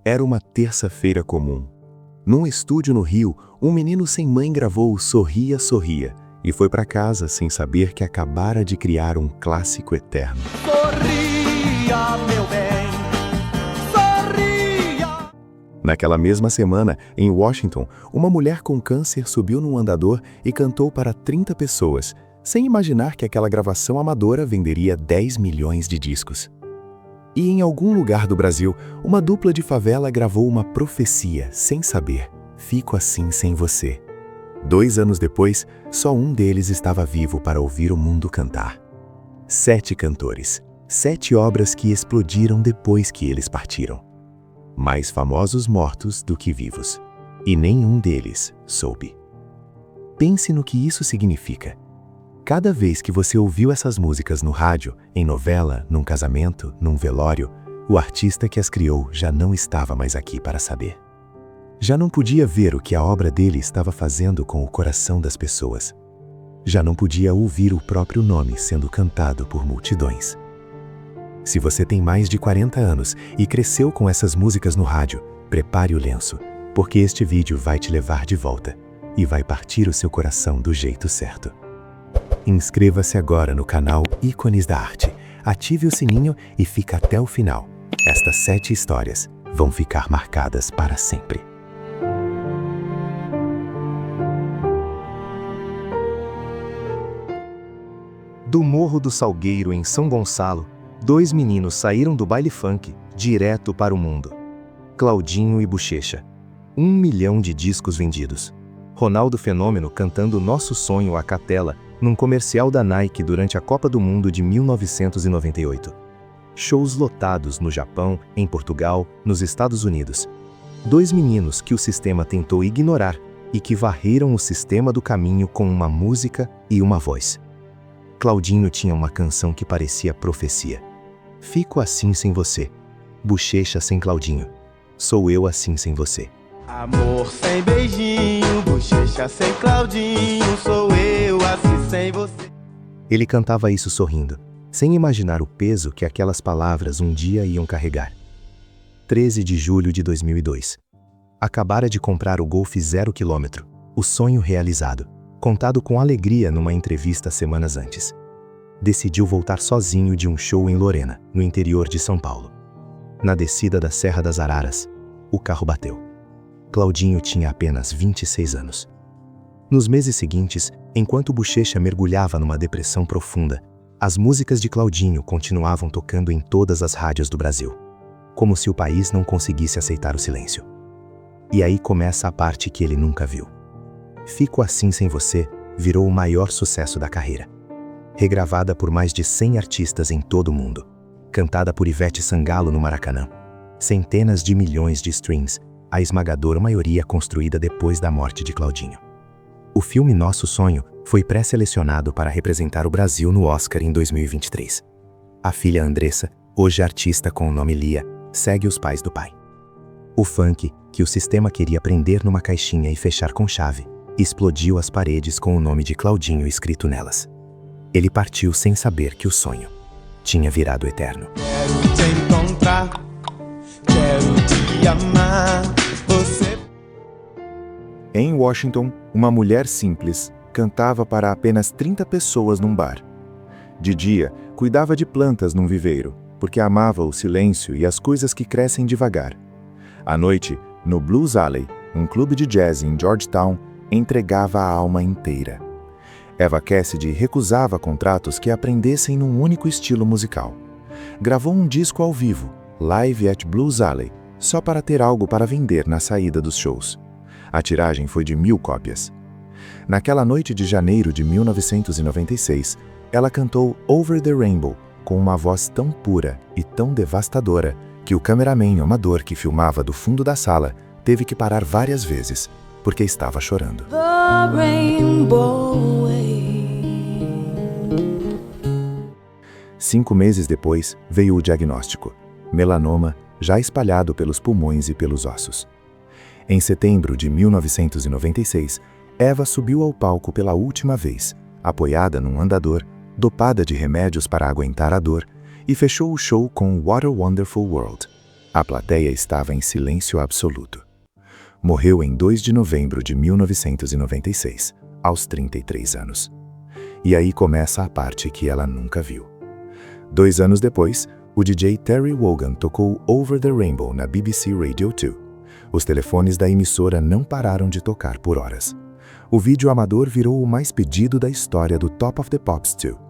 Era uma terça-feira comum. Num estúdio no Rio, um menino sem mãe gravou Sorria, Sorria e foi para casa sem saber que acabara de criar um clássico eterno. Sorria, meu bem, sorria. Naquela mesma semana, em Washington, uma mulher com câncer subiu num andador e cantou para 30 pessoas, sem imaginar que aquela gravação amadora venderia 10 milhões de discos. E em algum lugar do Brasil, uma dupla de favela gravou uma profecia, sem saber: fico assim sem você. 2 anos depois, só um deles estava vivo para ouvir o mundo cantar. 7 cantores, 7 obras que explodiram depois que eles partiram. Mais famosos mortos do que vivos. E nenhum deles soube. Pense no que isso significa. Cada vez que você ouviu essas músicas no rádio, em novela, num casamento, num velório, o artista que as criou já não estava mais aqui para saber. Já não podia ver o que a obra dele estava fazendo com o coração das pessoas. Já não podia ouvir o próprio nome sendo cantado por multidões. Se você tem mais de 40 anos e cresceu com essas músicas no rádio, prepare o lenço, porque este vídeo vai te levar de volta e vai partir o seu coração do jeito certo. Inscreva-se agora no canal Ícones da Arte, ative o sininho e fica até o final. Estas 7 histórias vão ficar marcadas para sempre. Do Morro do Salgueiro, em São Gonçalo, 2 meninos saíram do baile funk direto para o mundo. Claudinho e Buchecha. 1 milhão de discos vendidos. Ronaldo Fenômeno cantando Nosso Sonho a capela num comercial da Nike durante a Copa do Mundo de 1998. Shows lotados no Japão, em Portugal, nos Estados Unidos. 2 meninos que o sistema tentou ignorar e que varreram o sistema do caminho com uma música e uma voz. Claudinho tinha uma canção que parecia profecia. Fico assim sem você. Buchecha sem Claudinho. Sou eu assim sem você. Amor sem beijinho, bochecha sem Claudinho, sou eu assim sem você. Ele cantava isso sorrindo, sem imaginar o peso que aquelas palavras um dia iam carregar. 13 de julho de 2002. Acabara de comprar o Golf 0 km, o sonho realizado, contado com alegria numa entrevista semanas antes. Decidiu voltar sozinho de um show em Lorena, no interior de São Paulo. Na descida da Serra das Araras, o carro bateu. Claudinho tinha apenas 26 anos. Nos meses seguintes, enquanto Buchecha mergulhava numa depressão profunda, as músicas de Claudinho continuavam tocando em todas as rádios do Brasil, como se o país não conseguisse aceitar o silêncio. E aí começa a parte que ele nunca viu. Fico Assim Sem Você virou o maior sucesso da carreira. Regravada por mais de 100 artistas em todo o mundo, cantada por Ivete Sangalo no Maracanã, centenas de milhões de streams, a esmagadora maioria construída depois da morte de Claudinho. O filme Nosso Sonho foi pré-selecionado para representar o Brasil no Oscar em 2023. A filha Andressa, hoje artista com o nome Lia, segue os pais do pai. O funk, que o sistema queria prender numa caixinha e fechar com chave, explodiu as paredes com o nome de Claudinho escrito nelas. Ele partiu sem saber que o sonho tinha virado eterno. Quero te encontrar, quero te amar, você. Em Washington, uma mulher simples cantava para apenas 30 pessoas num bar. De dia, cuidava de plantas num viveiro, porque amava o silêncio e as coisas que crescem devagar. À noite, no Blues Alley, um clube de jazz em Georgetown, entregava a alma inteira. Eva Cassidy recusava contratos que aprendessem num único estilo musical. Gravou um disco ao vivo, Live at Blues Alley, só para ter algo para vender na saída dos shows. A tiragem foi de 1000 cópias. Naquela noite de janeiro de 1996, ela cantou Over the Rainbow com uma voz tão pura e tão devastadora que o cameraman amador que filmava do fundo da sala teve que parar várias vezes, porque estava chorando. The rainbow way. 5 meses depois, veio o diagnóstico: melanoma, já espalhado pelos pulmões e pelos ossos. Em setembro de 1996, Eva subiu ao palco pela última vez, apoiada num andador, dopada de remédios para aguentar a dor, e fechou o show com What a Wonderful World. A plateia estava em silêncio absoluto. Morreu em 2 de novembro de 1996, aos 33 anos. E aí começa a parte que ela nunca viu. 2 anos depois, o DJ Terry Wogan tocou Over the Rainbow na BBC Radio 2. Os telefones da emissora não pararam de tocar por horas. O vídeo amador virou o mais pedido da história do Top of the Pops 2.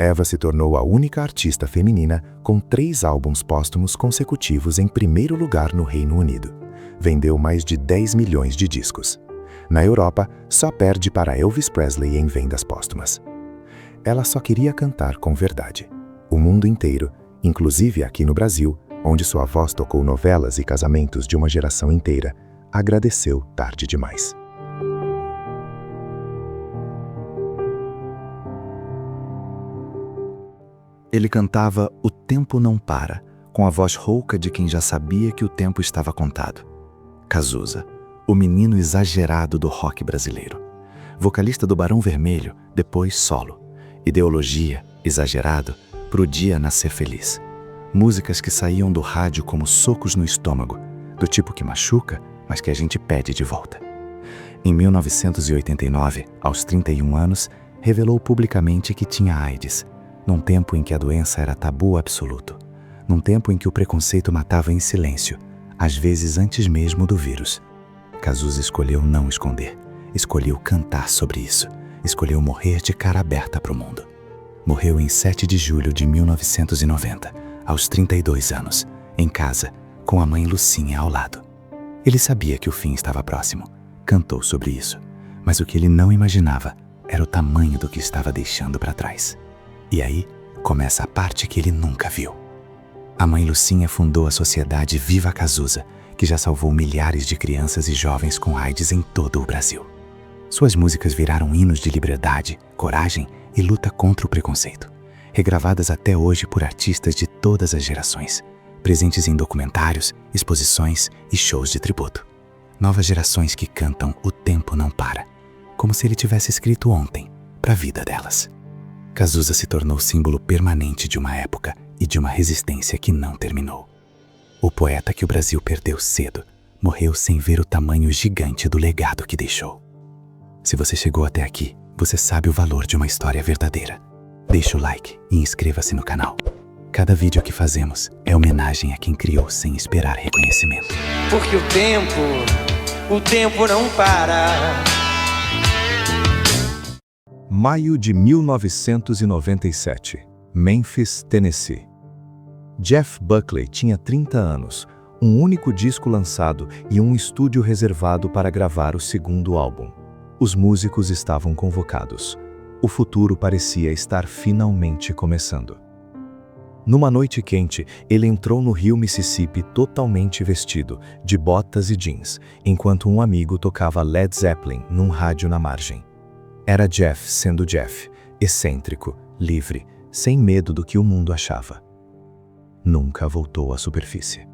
Eva se tornou a única artista feminina com 3 álbuns póstumos consecutivos em primeiro lugar no Reino Unido. Vendeu mais de 10 milhões de discos. Na Europa, só perde para Elvis Presley em vendas póstumas. Ela só queria cantar com verdade. O mundo inteiro, inclusive aqui no Brasil, onde sua voz tocou novelas e casamentos de uma geração inteira, agradeceu tarde demais. Ele cantava O Tempo Não Para, com a voz rouca de quem já sabia que o tempo estava contado. Cazuza, o menino exagerado do rock brasileiro. Vocalista do Barão Vermelho, depois solo. Ideologia, exagerado, pro dia nascer feliz. Músicas que saíam do rádio como socos no estômago, do tipo que machuca, mas que a gente pede de volta. Em 1989, aos 31 anos, revelou publicamente que tinha AIDS, num tempo em que a doença era tabu absoluto, num tempo em que o preconceito matava em silêncio, às vezes antes mesmo do vírus. Cazuza escolheu não esconder, escolheu cantar sobre isso, escolheu morrer de cara aberta para o mundo. Morreu em 7 de julho de 1990, aos 32 anos, em casa, com a mãe Lucinha ao lado. Ele sabia que o fim estava próximo, cantou sobre isso, mas o que ele não imaginava era o tamanho do que estava deixando para trás. E aí começa a parte que ele nunca viu. A mãe Lucinha fundou a Sociedade Viva Cazuza, que já salvou milhares de crianças e jovens com AIDS em todo o Brasil. Suas músicas viraram hinos de liberdade, coragem e luta contra o preconceito, regravadas até hoje por artistas de todas as gerações, presentes em documentários, exposições e shows de tributo. Novas gerações que cantam O Tempo Não Para, como se ele tivesse escrito ontem, para a vida delas. Cazuza se tornou símbolo permanente de uma época e de uma resistência que não terminou. O poeta que o Brasil perdeu cedo morreu sem ver o tamanho gigante do legado que deixou. Se você chegou até aqui, você sabe o valor de uma história verdadeira. Deixe o like e inscreva-se no canal. Cada vídeo que fazemos é homenagem a quem criou sem esperar reconhecimento. Porque o tempo não para. Maio de 1997, Memphis, Tennessee. Jeff Buckley tinha 30 anos, um único disco lançado e um estúdio reservado para gravar o segundo álbum. Os músicos estavam convocados. O futuro parecia estar finalmente começando. Numa noite quente, ele entrou no rio Mississippi totalmente vestido, de botas e jeans, enquanto um amigo tocava Led Zeppelin num rádio na margem. Era Jeff sendo Jeff, excêntrico, livre, sem medo do que o mundo achava. Nunca voltou à superfície.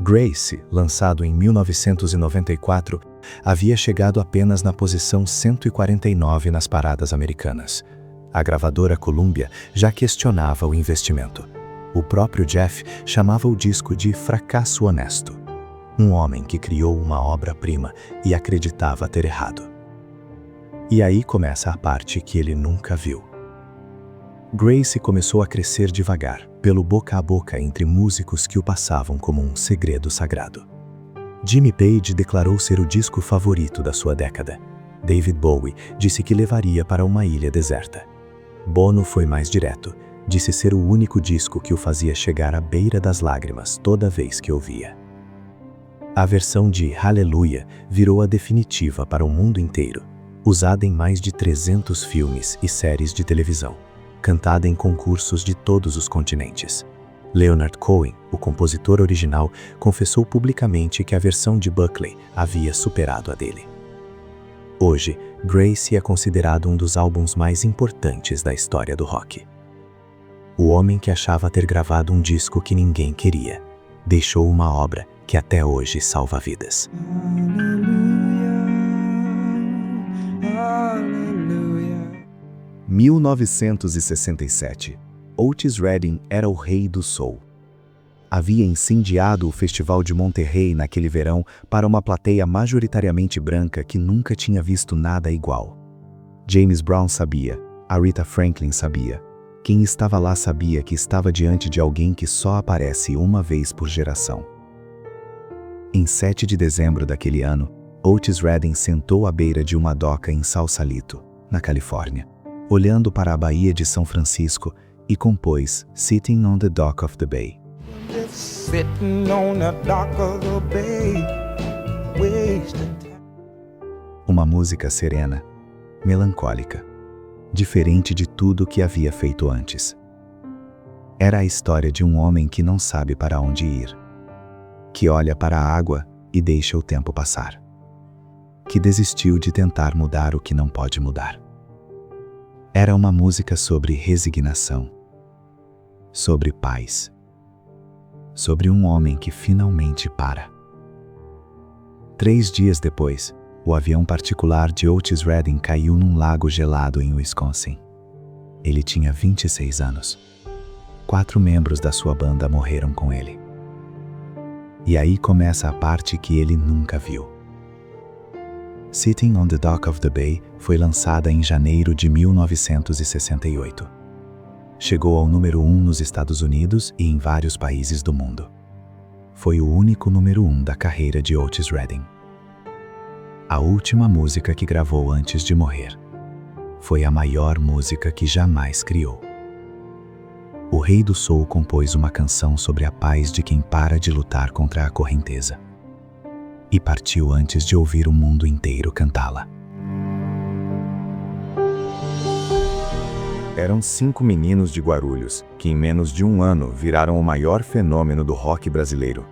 Grace, lançado em 1994, havia chegado apenas na posição 149 nas paradas americanas. A gravadora Columbia já questionava o investimento. O próprio Jeff chamava o disco de fracasso honesto. Um homem que criou uma obra-prima e acreditava ter errado. E aí começa a parte que ele nunca viu. Grace começou a crescer devagar, pelo boca a boca entre músicos que o passavam como um segredo sagrado. Jimmy Page declarou ser o disco favorito da sua década. David Bowie disse que levaria para uma ilha deserta. Bono foi mais direto, disse ser o único disco que o fazia chegar à beira das lágrimas toda vez que ouvia. A versão de Hallelujah virou a definitiva para o mundo inteiro, usada em mais de 300 filmes e séries de televisão, cantada em concursos de todos os continentes. Leonard Cohen, o compositor original, confessou publicamente que a versão de Buckley havia superado a dele. Hoje, Grace é considerado um dos álbuns mais importantes da história do rock. O homem que achava ter gravado um disco que ninguém queria, deixou uma obra que até hoje salva vidas. 1967, Otis Redding era o rei do soul. Havia incendiado o Festival de Monterrey naquele verão para uma plateia majoritariamente branca que nunca tinha visto nada igual. James Brown sabia, Aretha Franklin sabia. Quem estava lá sabia que estava diante de alguém que só aparece uma vez por geração. Em 7 de dezembro daquele ano, Otis Redding sentou à beira de uma doca em Sausalito, na Califórnia, olhando para a Baía de São Francisco e compôs Sitting on the Dock of the Bay. Sitting on the dock of the bay, wasting time. Uma música serena, melancólica, diferente de tudo que havia feito antes. Era a história de um homem que não sabe para onde ir, que olha para a água e deixa o tempo passar, que desistiu de tentar mudar o que não pode mudar. Era uma música sobre resignação, sobre paz, sobre um homem que finalmente para. 3 dias depois, o avião particular de Otis Redding caiu num lago gelado em Wisconsin. Ele tinha 26 anos. 4 membros da sua banda morreram com ele. E aí começa a parte que ele nunca viu. Sitting on the Dock of the Bay foi lançada em janeiro de 1968. Chegou ao número 1 nos Estados Unidos e em vários países do mundo. Foi o único número 1 da carreira de Otis Redding. A última música que gravou antes de morrer. Foi a maior música que jamais criou. O Rei do Soul compôs uma canção sobre a paz de quem para de lutar contra a correnteza. E partiu antes de ouvir o mundo inteiro cantá-la. Eram 5 meninos de Guarulhos, que em menos de um ano viraram o maior fenômeno do rock brasileiro.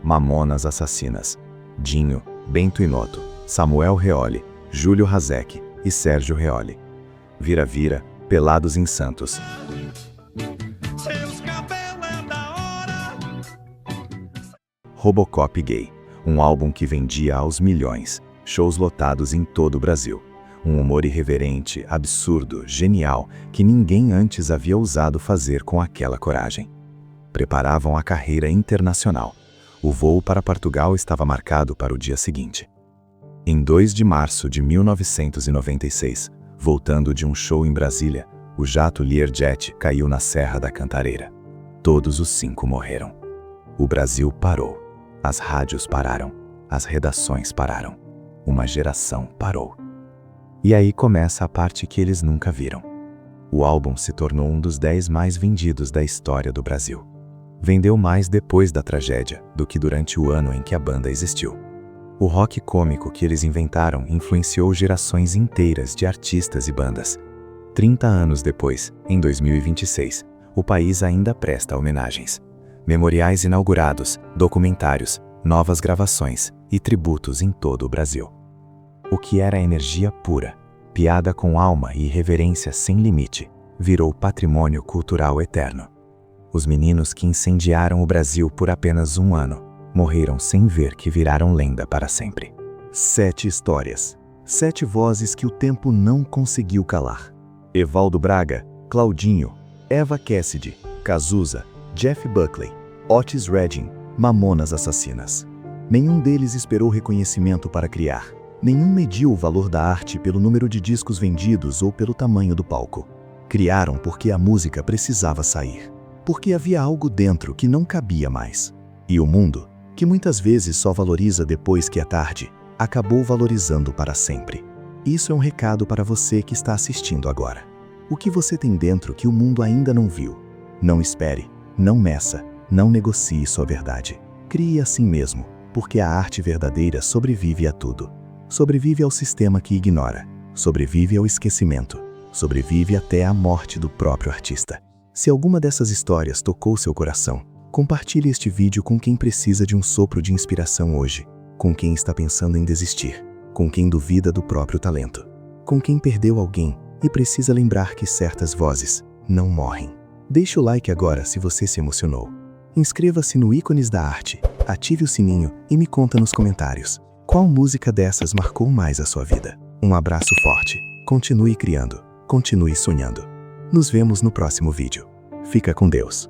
Mamonas Assassinas, Dinho, Bento Inoto, Samuel Reole, Júlio Hazek e Sérgio Reole. Vira-vira, Pelados em Santos. Seus cabelos é da hora. Robocop Gay, um álbum que vendia aos milhões, shows lotados em todo o Brasil. Um humor irreverente, absurdo, genial, que ninguém antes havia ousado fazer com aquela coragem. Preparavam a carreira internacional. O voo para Portugal estava marcado para o dia seguinte. Em 2 de março de 1996, voltando de um show em Brasília, o jato Learjet caiu na Serra da Cantareira. Todos os 5 morreram. O Brasil parou. As rádios pararam. As redações pararam. Uma geração parou. E aí começa a parte que eles nunca viram. O álbum se tornou um dos 10 mais vendidos da história do Brasil. Vendeu mais depois da tragédia do que durante o ano em que a banda existiu. O rock cômico que eles inventaram influenciou gerações inteiras de artistas e bandas. 30 anos depois, em 2026, o país ainda presta homenagens. Memoriais inaugurados, documentários, novas gravações e tributos em todo o Brasil. O que era energia pura, piada com alma e irreverência sem limite, virou patrimônio cultural eterno. Os meninos que incendiaram o Brasil por apenas um ano, morreram sem ver que viraram lenda para sempre. 7 histórias. 7 vozes que o tempo não conseguiu calar. Evaldo Braga, Claudinho, Eva Cassidy, Cazuza, Jeff Buckley, Otis Redding, Mamonas Assassinas. Nenhum deles esperou reconhecimento para criar. Nenhum mediu o valor da arte pelo número de discos vendidos ou pelo tamanho do palco. Criaram porque a música precisava sair. Porque havia algo dentro que não cabia mais. E o mundo, que muitas vezes só valoriza depois que é tarde, acabou valorizando para sempre. Isso é um recado para você que está assistindo agora. O que você tem dentro que o mundo ainda não viu? Não espere, não meça, não negocie sua verdade. Crie assim mesmo, porque a arte verdadeira sobrevive a tudo. Sobrevive ao sistema que ignora, sobrevive ao esquecimento, sobrevive até à morte do próprio artista. Se alguma dessas histórias tocou seu coração, compartilhe este vídeo com quem precisa de um sopro de inspiração hoje, com quem está pensando em desistir, com quem duvida do próprio talento, com quem perdeu alguém e precisa lembrar que certas vozes não morrem. Deixe o like agora se você se emocionou. Inscreva-se no Ícones da Arte, ative o sininho e me conta nos comentários. Qual música dessas marcou mais a sua vida? Um abraço forte. Continue criando. Continue sonhando. Nos vemos no próximo vídeo. Fica com Deus.